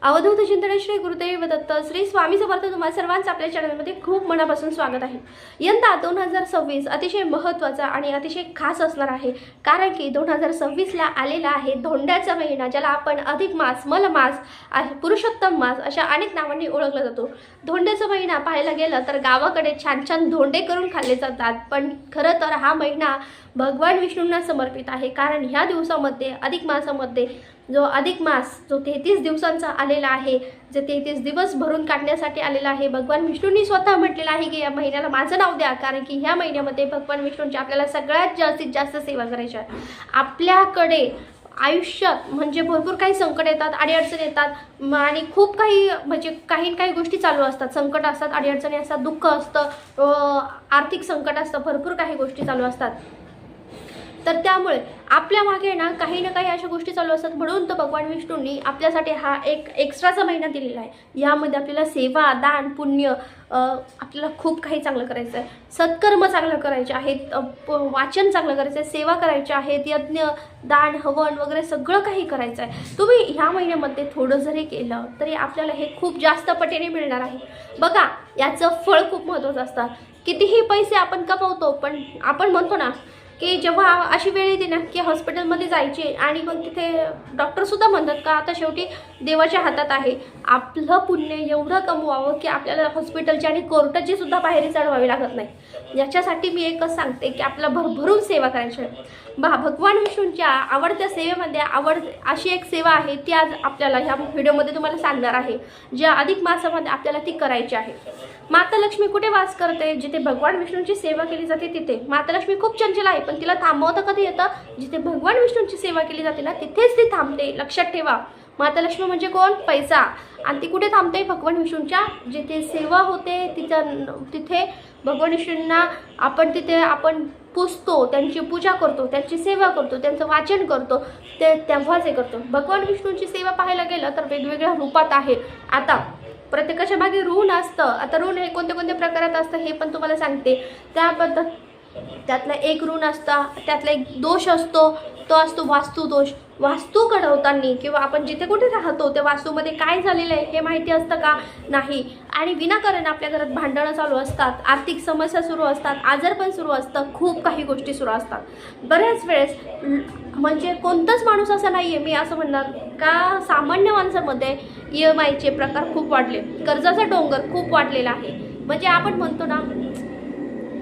अवधूत चिंतन श्री गुरुदेव दत्त श्री स्वामी समर्थ तुम्हाला सर्वांचं आपल्या चॅनलमध्ये खूप मनापासून स्वागत आहे। यंदा 2026 अतिशय महत्त्वाचा आणि अतिशय खास असणार आहे, कारण की 2026ला आलेला आहे धोंड्याचा महिना, ज्याला आपण अधिक मास, मलमास, पुरुषोत्तम मास अशा अनेक नावांनी ओळखला जातो। धोंड्याचा महिना पाहायला गेलं तर गावाकडे छान छान धोंडे करून खाल्ले जातात, पण खरं तर हा महिना भगवान विष्णूंना समर्पित आहे, कारण ह्या दिवसामध्ये अधिक मासामध्ये जो अधिक मास जो 33 दिवसांचा आलेला आहे, जे 33 दिवस भरून काढण्यासाठी आलेला आहे। भगवान विष्णूंनी स्वतः म्हटलेलं आहे की या महिन्याला माझं नाव द्या, कारण की ह्या महिन्यामध्ये भगवान विष्णूंची आपल्याला सगळ्यात जास्तीत जास्त सेवा करायची आहे। आपल्याकडे आयुष्यात म्हणजे भरपूर काही संकट येतात, अडीअडचणी येतात आणि खूप काही म्हणजे काही गोष्टी चालू असतात, संकट असतात, अडीअडचणी असतात, दुःख असतं, आर्थिक संकट असतं, भरपूर काही गोष्टी चालू असतात। तर त्यामुळे आपल्या मागे ना काही अशा गोष्टी चालू असतात, म्हणून तर भगवान विष्णूंनी आपल्यासाठी हा एक एक्स्ट्राचा महिना दिलेला आहे। यामध्ये आपल्याला सेवा, दान, पुण्य आपल्याला खूप काही चांगलं करायचं आहे, सत्कर्म चांगलं करायचे आहेत, वाचन चांगलं करायचं आहे, सेवा करायची आहेत, यज्ञ, दान, हवन वगैरे सगळं काही करायचं आहे। तुम्ही ह्या महिन्यामध्ये थोडं जरी केलं तरी आपल्याला हे खूप जास्त पटीने मिळणार आहे। बघा, याचं फळ खूप महत्त्वाचं असतं। कितीही पैसे आपण कमवतो, पण आपण म्हणतो ना की जेव्हा अशी वेळ येते ना की हॉस्पिटलमध्ये जायचे आणि मग तिथे डॉक्टरसुद्धा म्हणतात का आता शेवटी देवाच्या हातात आहे, आपलं पुण्य एवढं कमवावं की आपल्याला हॉस्पिटलची आणि कोर्टाची सुद्धा पायरी चढवावी लागत नाही। याच्यासाठी मी एकच सांगते की आपल्याला भरभरून सेवा करायची आहे। भगवान विष्णूंच्या आवडत्या सेवेमध्ये अशी एक सेवा आहे, ती आज आपल्याला ह्या व्हिडिओमध्ये तुम्हाला सांगणार आहे, ज्या अधिक मासामध्ये आपल्याला ती करायची आहे। माता लक्ष्मी कुठे वास करते? जिथे भगवान विष्णूंची सेवा केली जाते तिथे। माता लक्ष्मी खूप चंचल आहे, पण तिला थांबवता कधी येतं? जिथे भगवान विष्णूंची सेवा केली जाते ना तिथेच ती थांबते, लक्षात ठेवा। माता लक्ष्मी म्हणजे कोण? पैसा। आणि ती कुठे थांबते? भगवान विष्णूंच्या जिथे सेवा होते तिथे भगवान विष्णूंना आपण पुजतो, त्यांची पूजा करतो, त्यांची सेवा करतो, त्यांचं वाचन करतो, तेव्हाच हे करतो। भगवान विष्णूंची सेवा पाहायला गेलं तर वेगवेगळ्या रूपात आहे। आता प्रत्येकाच्या मागे ऋण असतं। आता ऋण हे कोणत्या प्रकारात असतं हे पण तुम्हाला सांगते। त्यातलं एक ऋण असतं, त्यातला एक दोष असतो, तो असतो वास्तुदोष। वास्तू घडवताना किंवा आपण जिथे कुठे राहतो त्या वास्तूमध्ये काय झालेलं आहे हे माहिती असतं का? नाही। आणि विनाकारण आपल्या घरात भांडणं चालू असतात, आर्थिक समस्या सुरू असतात, आजारपण सुरू असतं, खूप काही गोष्टी सुरू असतात। बऱ्याच वेळेस म्हणजे कोणताच माणूस असा नाही आहे, मी असं म्हणणार का सामान्य माणसामध्ये EMIचे प्रकार खूप वाढले, कर्जाचा डोंगर खूप वाढलेला आहे। म्हणजे आपण म्हणतो ना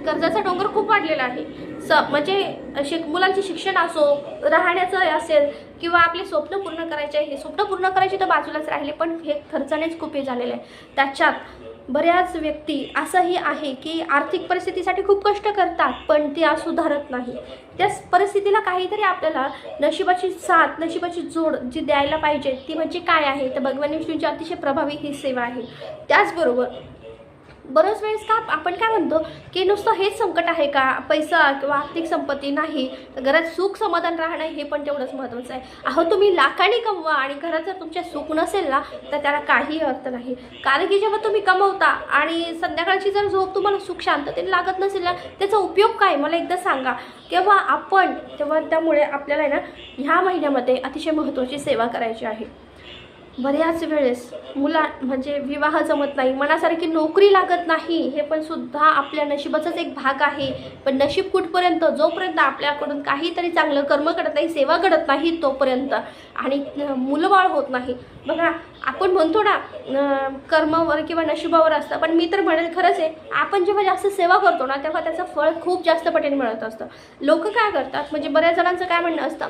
कर्जाचा डोंगर खूप वाढलेला आहे। म्हणजे मुलांचे शिक्षण असो, राहण्याचं असेल किंवा आपले स्वप्न पूर्ण करायचे आहे, हे स्वप्न पूर्ण करायचे तर बाजूलाच राहिले, पण हे खर्चानेच खूप हे झालेलं आहे। त्याच्यात बऱ्याच व्यक्ती असंही आहे की आर्थिक परिस्थितीसाठी खूप कष्ट करतात, पण ती सुधारत नाही। त्या परिस्थितीला काहीतरी आपल्याला नशिबाची साथ, नशिबाची जोड जी द्यायला पाहिजे ती म्हणजे काय आहे? तर भगवान विष्णूंची अतिशय प्रभावी ही सेवा आहे। त्याचबरोबर बऱ्याच वेळेस आपण काय म्हणतो की नुसतं हेच संकट आहे का? पैसा किंवा आर्थिक संपत्ती नाही, तर घरात सुख समाधान राहणं हे पण तेवढंच महत्त्वाचं आहे। अहो, तुम्ही लाखांनी कमवा आणि घरात जर तुमच्या सुख नसेल ना तर त्याला काही अर्थ नाही। कारण की जेव्हा तुम्ही कमवता आणि संध्याकाळची जर झोप तुम्हाला सुख शांततेने लागत नसेल ना, त्याचा उपयोग काय मला एकदा सांगा। त्यामुळे आपल्याला ना ह्या महिन्यामध्ये अतिशय महत्त्वाची सेवा करायची आहे। बऱ्याच वेळेस म्हणजे विवाह जमत नाही, मनासारखी नोकरी लागत नाही, हे पण सुद्धा आपल्या नशिबाचाच एक भाग आहे। पण नशीब कुठपर्यंत? जोपर्यंत आपल्याकडून काहीतरी चांगलं कर्म घडत नाही, सेवा घडत नाही तोपर्यंत, आणि मुलंबाळ होत नाही। बघा, आपण म्हणतो ना कर्मावर किंवा नशिबावर असतं, पण मी तर म्हणेल खरंच आहे, आपण जेव्हा जास्त सेवा करतो ना तेव्हा त्याचं फळ खूप जास्त पटीने मिळत असतं। लोक काय करतात, म्हणजे बऱ्याच जणांचं काय म्हणणं असतं,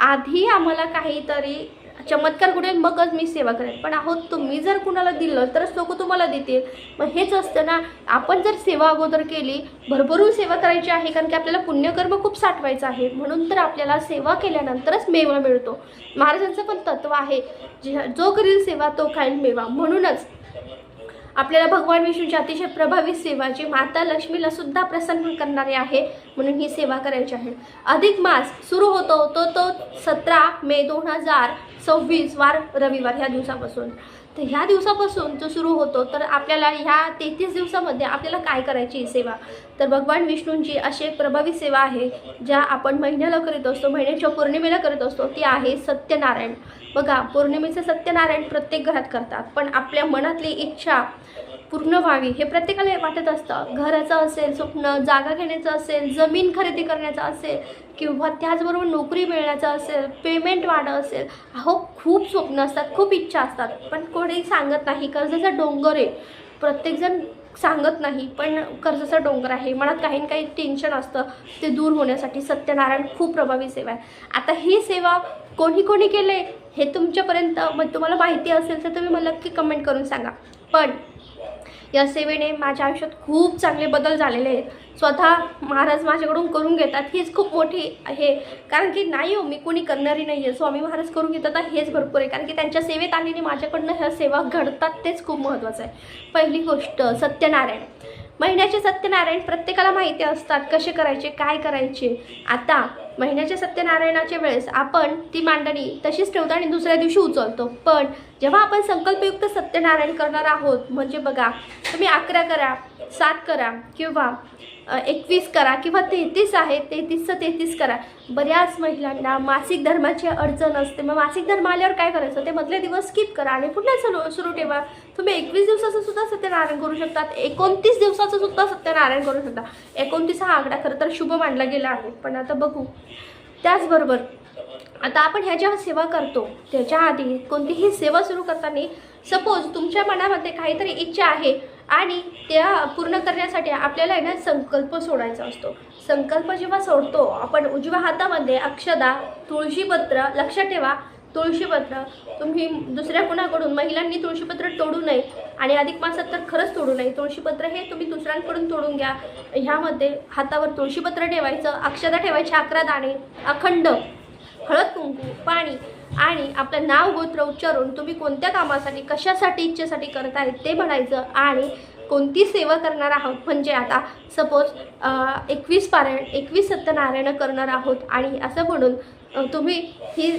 आधी आम्हाला काहीतरी चमत्कार घडेल मगच मी सेवा करेन। पण आहोत तुम्ही जर कुणाला दिलं तरच लोक तुम्हाला देतील। मग हेच असतं ना, आपण जर सेवा अगोदर केली, भरभरून सेवा करायची आहे, कारण की आपल्याला पुण्यकर्म खूप साठवायचं आहे, म्हणून तर आपल्याला सेवा केल्यानंतरच मेवा मिळतो। महाराजांचं पण तत्व आहे, जो करील सेवा तो खाईल मेवा। म्हणूनच आपल्याला भगवान विष्णूची अतिशय प्रभावी सेवा जी माता लक्ष्मीला सुद्धा प्रसन्न करणारी आहे, म्हणून ही सेवा करायची आहे. अधिक मास सुरू होतो तो 17 मे 2026 वार रविवार ह्या दिवसापासून. तर ह्या दिवसापासून जो सुरू होतो, तर आपल्याला ह्या 33 दिवसामध्ये आपल्याला काय करायची ही सेवा. तर भगवान विष्णूंची अशी एक प्रभावी सेवा आहे ज्या आपण महिन्याला करीत असतो, महिन्याच्या पौर्णिमेला करीत असतो. ती आहे सत्यनारायण. बघा, पौर्णिमेचं सत्यनारायण प्रत्येक घरात करतात, पण आपल्या मनातली इच्छा पूर्ण व्हावी हे प्रत्येकाला वाटत असतं. घराचं असेल स्वप्न, जागा घेण्याचं असेल, जमीन खरेदी करण्याचं असेल, किंवा त्याचबरोबर नोकरी मिळण्याचं असेल, पेमेंट वाढ असेल. अहो, खूप स्वप्न असतात, खूप इच्छा असतात, पण कोणी सांगत नाही. कर्जाचा डोंगर आहे, प्रत्येकजण सांगत नाही, पण कर्जाचा डोंगर आहे. मनात काही ना काही टेन्शन असतं, ते दूर होण्यासाठी सत्यनारायण खूप प्रभावी सेवा आहे. आता ही सेवा कोणी कोणी केले हे तुमच्यापर्यंत तुम्हाला माहिती असेल तर तुम्ही मला नक्की कमेंट करून सांगा. पण या सेवेने माझ्या आयुष्यात खूप चांगले बदल झालेले आहेत. स्वतः महाराज माझ्याकडून करून घेतात, हीच खूप मोठी आहे. कारण की नाही हो, मी कोणी करणारी नाही आहे, स्वामी महाराज करून घेतात हेच भरपूर आहे. कारण की त्यांच्या सेवेत आलेली माझ्याकडनं ह्या सेवा घडतात, तेच खूप महत्त्वाचं आहे. पहिली गोष्ट, सत्यनारायण. महिन्याचे सत्यनारायण प्रत्येकाला माहिती असतात, कसे करायचे, काय करायचे. आता महिन्याच्या सत्यनारायणाच्या वेळेस आपण ती मांडणी तशीच ठेवतो आणि दुसऱ्या दिवशी उचलतो. पण जेव्हा आपण संकल्पयुक्त सत्यनारायण करणार आहोत, म्हणजे बघा, तुम्ही 11 करा, 7 करा, किंवा 21 करा, किंवा 33 आहे, 33चं 33 करा. बऱ्याच महिलांना मासिक धर्माची अडचण असते. मग मासिक धर्म आल्यावर काय करायचं, ते मधले दिवस स्किप करा आणि पुन्हा सुरू ठेवा. तुम्ही 21 दिवसाचं सुद्धा सत्यनारायण करू शकतात, 29 दिवसाचं सुद्धा सत्यनारायण करू शकता. 29 हा आकडा खरं तर शुभ मानला गेला आहे, पण आता बघू. त्याचबरोबर आता आपण ह्या ज्या सेवा करतो त्याच्या आधी कोणतीही सेवा सुरू करताना सपोज तुमच्या मनामध्ये काहीतरी इच्छा आहे आणि त्या पूर्ण करण्यासाठी आपल्याला ना संकल्प सोडायचा असतो. संकल्प जेव्हा सोडतो आपण, उजव्या हातामध्ये अक्षदा, तुळशीपत्र, लक्षात ठेवा, तुळशीपत्र. तुम्ही दुसऱ्या कुणाकडून, महिलांनी तुळशीपत्र तोडू नये आणि अधिक मासात तर खरंच तोडू नये. तुळशीपत्र हे तुम्ही दुसऱ्यांकडून तोडून घ्या. ह्यामध्ये हातावर तुळशीपत्र ठेवायचं, अक्षदा ठेवायची 11 दाणे, अखंड हळद कुंकू, पाणी आणि आपलं नाव गोत्र उच्चारून तुम्ही कोणत्या कामासाठी, कशासाठी, इच्छेसाठी करताय ते म्हणायचं आणि कोणती सेवा करणार आहोत. म्हणजे आता सपोज 21 पारायण, 21 सत्यनारायण करणार आहोत आणि असं म्हणून तुम्ही ही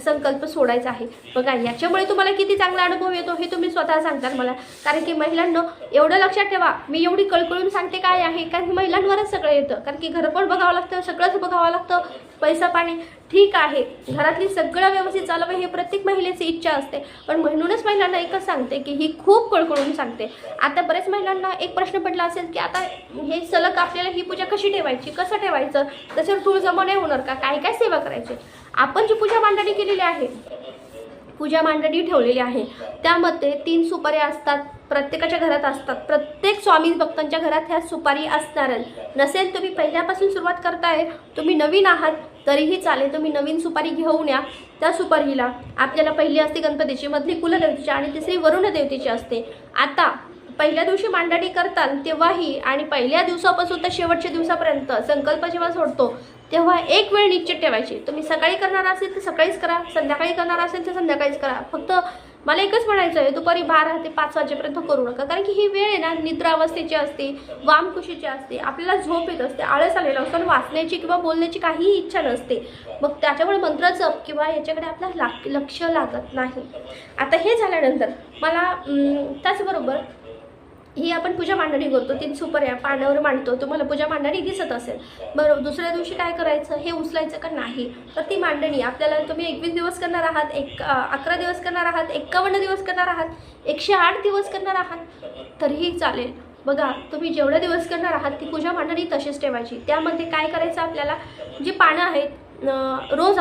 संकल्प सोडायचा आहे. बघा, याच्यामुळे तुम्हाला किती चांगला अनुभव येतो हे तुम्ही स्वतः सांगताल मला. कारण की महिलांनो, एवढं लक्षात ठेवा, मी एवढी कळकळून सांगते काय आहे, कारण की महिलांवरच सगळं येतं. कारण की घर पण बघावं लागतं, सगळंच बघावं लागतं, पैसा पाणी ठीक आहे, घरातली सगळं व्यवस्थित चालवं हे प्रत्येक महिलेची इच्छा असते. पण म्हणूनच महिलांना एकच सांगते की ही खूप कळकळून सांगते. आता बरेच महिलांना एक प्रश्न पडला असेल की आता हे सलग आपल्याला ही पूजा कशी ठेवायची, कसं ठेवायचं, त्याच्यावर तुळ जमा नाही होणार का, काय काय सेवा करायची. आपण जी पूजा मांडणी केलेली आहे, पूजा मांडणी ठेवलेली आहे, त्यामध्ये 3 सुपाऱ्या असतात, प्रत्येकाच्या घरात असतात. प्रत्येक स्वामी भक्तांच्या घरात ह्या सुपारी असणारच. नसेल तुम्ही पहिल्यापासून सुरुवात करताय, तुम्ही नवीन आहात तरीही चालेल, तुम्ही नवीन सुपारी घेऊन या. त्या सुपारीला आपल्याला पहिली असते गणपतीची, मधली कुलदेवतेची आणि तिसरी वरुण देवतेची असते. आता पहिल्या दिवशी मांडणी करताल तेव्हाही आणि पहिल्या दिवसापासून तर शेवटच्या दिवसापर्यंत संकल्प जेव्हा सोडतो तेव्हा एक वेळ निश्चित ठेवायची. तुम्ही सकाळी करणार असेल तर सकाळीच करा, संध्याकाळी करणार असेल तर संध्याकाळीच करा. फक्त मला एकच म्हणायचं आहे, दुपारी 12 ते 5 वाजेपर्यंत करू नका. कारण की ही वेळ आहे ना निद्रा अवस्थेची असते, वामकुशीची असते, आपल्याला झोप येत असते, आळस आलेला असतो आणि वाचण्याची किंवा बोलण्याची काहीही इच्छा नसते. मग त्याच्यामुळे मंत्र जप किंवा याच्याकडे आपलं लक्ष लागत नाही. आता हे झाल्यानंतर मला त्याचबरोबर ही आपण पूजा मांडणी करतो, 3 सुपाऱ्या पाण्यावर मांडतो, तुम्हाला पूजा मांडणी दिसत असेल. बरोबर, दुसऱ्या दिवशी काय करायचं, हे उचलायचं का नाही, तर ती मांडणी आपल्याला तुम्ही 21 दिवस करणार आहात, 11 दिवस करणार आहात, 51 दिवस करणार आहात, 108 दिवस करणार आहात तरीही चालेल. बघा, तुम्ही जेवढे दिवस करणार आहात ती पूजा मांडणी तशीच ठेवायची. त्यामध्ये काय करायचं, आपल्याला जी पानं आहेत रोज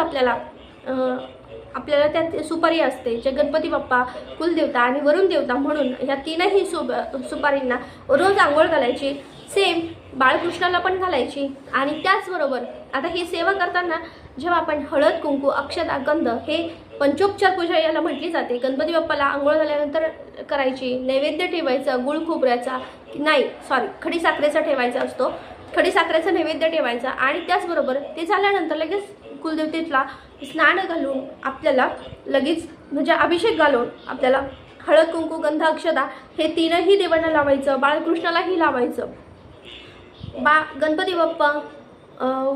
आपल्याला त्यात सुपारी असते, जे गणपती बाप्पा, कुलदेवता आणि वरुण देवता म्हणून ह्या 3ही सुपारींना रोज आंघोळ घालायची. सेम बाळकृष्णाला पण घालायची. आणि त्याचबरोबर आता ही सेवा करताना जेव्हा आपण हळद कुंकू, अक्षता, गंध हे पंचोपचार पूजा याला म्हटली जाते. गणपती बाप्पाला आंघोळ झाल्यानंतर करायची. नैवेद्य ठेवायचा गुळ खोबऱ्याचा, खडी साखरेचा ठेवायचा असतो. खडी साखरेचा नैवेद्य ठेवायचा आणि त्याचबरोबर ते झाल्यानंतर लगेच कुलदेवतेला स्नान घालून आपल्याला लगेच म्हणजे अभिषेक घालून आपल्याला हळद कुंकू, गंध, अक्षता हे 3ही देवांना लावायचं, बाळकृष्णालाही लावायचं. गणपती बाप्पा,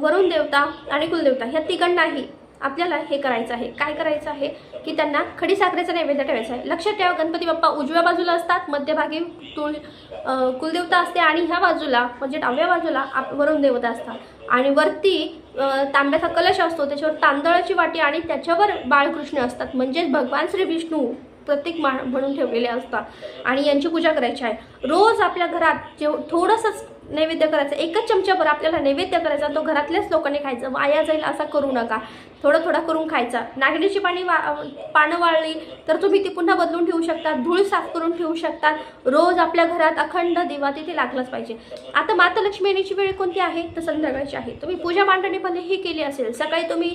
वरुण देवता आणि कुलदेवता ह्या तिघांनाही आपल्याला हे करायचं आहे. काय करायचं आहे की त्यांना खडीसाखरेचा नैवेद्य ठेवायचा आहे. लक्षात ठेवा, गणपती बाप्पा उजव्या बाजूला असतात, मध्यभागी कुलदेवता असते आणि ह्या बाजूला म्हणजे डाव्या बाजूला वरुण देवता असतात आणि वरती तांब्याचा कलश असतो, त्याच्यावर तांदळाची वाटी आणि त्याच्यावर बाळकृष्ण असतात, म्हणजेच भगवान श्री विष्णू प्रतीक म्हणून ठेवलेले असतात आणि यांची पूजा करायची आहे. रोज आपल्या घरात थोडंसंच नैवेद्य करायचं, एकच चमच्याभर आपल्याला नैवेद्य करायचा, तो घरातल्याच लोकांनी खायचं, वाया जाईल असा करू नका, थोडं थोडं करून खायचा. नागलीची पानं वाळली तर तुम्ही ती पुन्हा बदलून ठेवू शकता, धूळ साफ करून ठेवू शकता. रोज आपल्या घरात अखंड दिवा तिथे लागलाच पाहिजे. आता माता लक्ष्मी येण्याची वेळ कोणती आहे तर संध्याकाळची आहे. तुम्ही पूजा मांडणीमध्ये ही केली असेल, सकाळी तुम्ही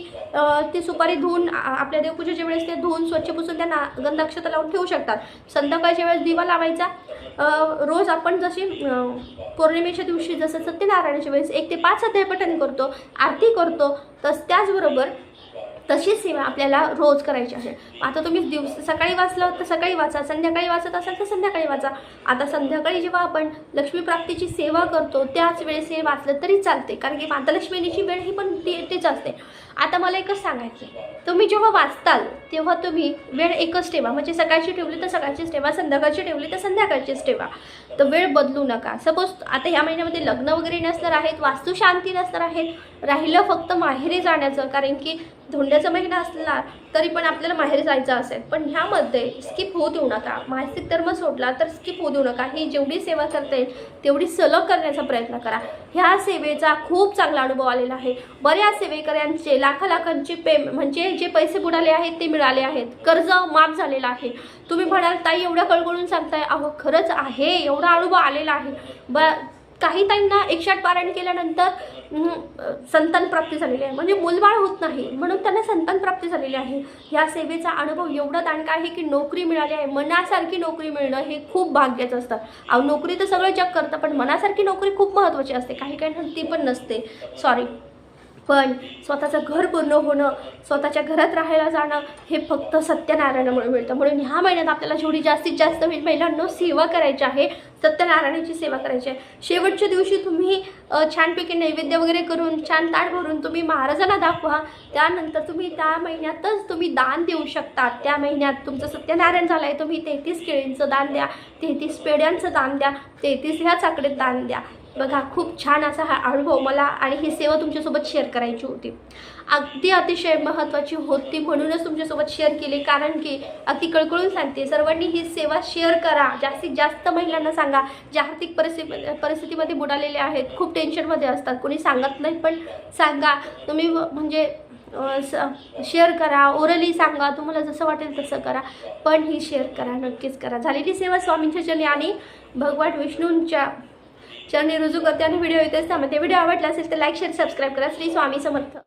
ती सुपारी धुवून आपल्या देवपूजेच्या वेळेस ते धुवून स्वच्छ पुसून त्यांना गंधाक्षता लावून ठेवू शकतात. संध्याकाळच्या वेळेस दिवा लावायचा. रोज आपण जशी पौर्णिमेच्या दिवशी जसं सत्यनारायणाच्या वेळेस 1 ते 5 अध्याय पठण करतो, आरती करतो, त्याचबरोबर तशीच सेवा आपल्याला रोज करायची आहे. आता तुम्ही सकाळी वाचलं तर सकाळी वाचा, संध्याकाळी वाचत असाल तर संध्याकाळी वाचा. आता संध्याकाळी जेव्हा आपण लक्ष्मी प्राप्तीची सेवा करतो त्याच वेळेस हे वाचलं तरी चालते, कारण की माता लक्ष्मीची वेळ ही पण तेच असते. आता मला एकच सांगायचं, तुम्ही जेव्हा वाचताल तेव्हा तुम्ही वेळ एकच ठेवा, म्हणजे सकाळची ठेवली तर सकाळचीच ठेवा, संध्याकाळची ठेवली तर संध्याकाळचीच ठेवा, तर वेळ बदलू नका. सपोज आता ह्या महिन्यामध्ये लग्न वगैरे नसणार आहेत, वास्तुशांती नसणार आहेत, राहिलं फक्त माहेरी जाण्याचं, कारण की धोंड्याचा महिना असला तरी पण आपल्याला माहेरी जायचं असेल, पण ह्यामध्ये स्किप होऊ देऊ नका. मासिक धर्म सोडला तर स्किप होऊ देऊ नका. ही जेवढी सेवा करता येईल तेवढी सलग करण्याचा प्रयत्न करा. ह्या सेवेचा खूप चांगला अनुभव आलेला आहे. बऱ्याच सेवेकऱ्यांचे लाखांचे म्हणजे जे पैसे बुडाले आहेत ते मिळाले आहेत, कर्ज माफ झालेलं आहे. तुम्ही म्हणाल ताई एवढ्या कळकळून सांगताय, अहो खरंच आहे, एवढा अनुभव आलेला आहे. काही ताईंना 108 पारायण केल्यानंतर संतान प्राप्ती झालेली आहे, म्हणजे मूलबाळ होत नाही म्हणून त्यांना संतान प्राप्ती झालेली आहे. ह्या सेवेचा अनुभव एवढा दांडका आहे की नोकरी मिळाली आहे. मनासारखी नोकरी मिळणं हे खूप भाग्याचं असतं. अहो नोकरी तर सगळं जग करतं, पण मनासारखी नोकरी खूप महत्त्वाची असते. काही ती पण नसते, सॉरी. पण स्वतःचं घर पूर्ण होणं, स्वतःच्या घरात राहायला जाणं हे फक्त सत्यनारायणामुळे मिळतं. म्हणून ह्या महिन्यात आपल्याला जेवढी जास्तीत जास्त होईल महिलांना सेवा करायची आहे, सत्यनारायणाची सेवा करायची आहे. शेवटच्या दिवशी तुम्ही छानपैकी नैवेद्य वगैरे करून छान ताट भरून तुम्ही महाराजांना दाखवा. त्यानंतर तुम्ही त्या महिन्यातच तुम्ही दान देऊ शकता. त्या महिन्यात तुमचं सत्यनारायण झालं आहे, तुम्ही 33 केळींचं दान द्या, 33 पेढ्यांचं दान द्या, 33 ह्या चाकडेत दान द्या. बघा खूप छान असा हा अनुभव मला आणि ही सेवा तुमच्यासोबत शेअर करायची होती. अगदी अतिशय महत्त्वाची होती म्हणूनच तुमच्यासोबत शेअर केली, कारण की अगदी कळकळून सांगते, सर्वांनी ही सेवा शेअर करा. जास्तीत जास्त महिलांना सांगा, ज्या आर्थिक परिस्थितीमध्ये बुडालेले आहेत, खूप टेन्शनमध्ये असतात, कोणी सांगत नाही पण सांगा तुम्ही, म्हणजे शेअर करा, ओरली सांगा, तुम्हाला जसं वाटेल तसं करा, पण ही शेअर करा, नक्कीच करा. झालेली सेवा स्वामींच्या चरणी आणि भगवान विष्णूंच्या चरणी रुजू करते आणि व्हिडिओ इथेच थांबते. व्हिडिओ आवडला असेल तर लाईक शेअर सबस्क्राईब करा. श्री स्वामी समर्थ.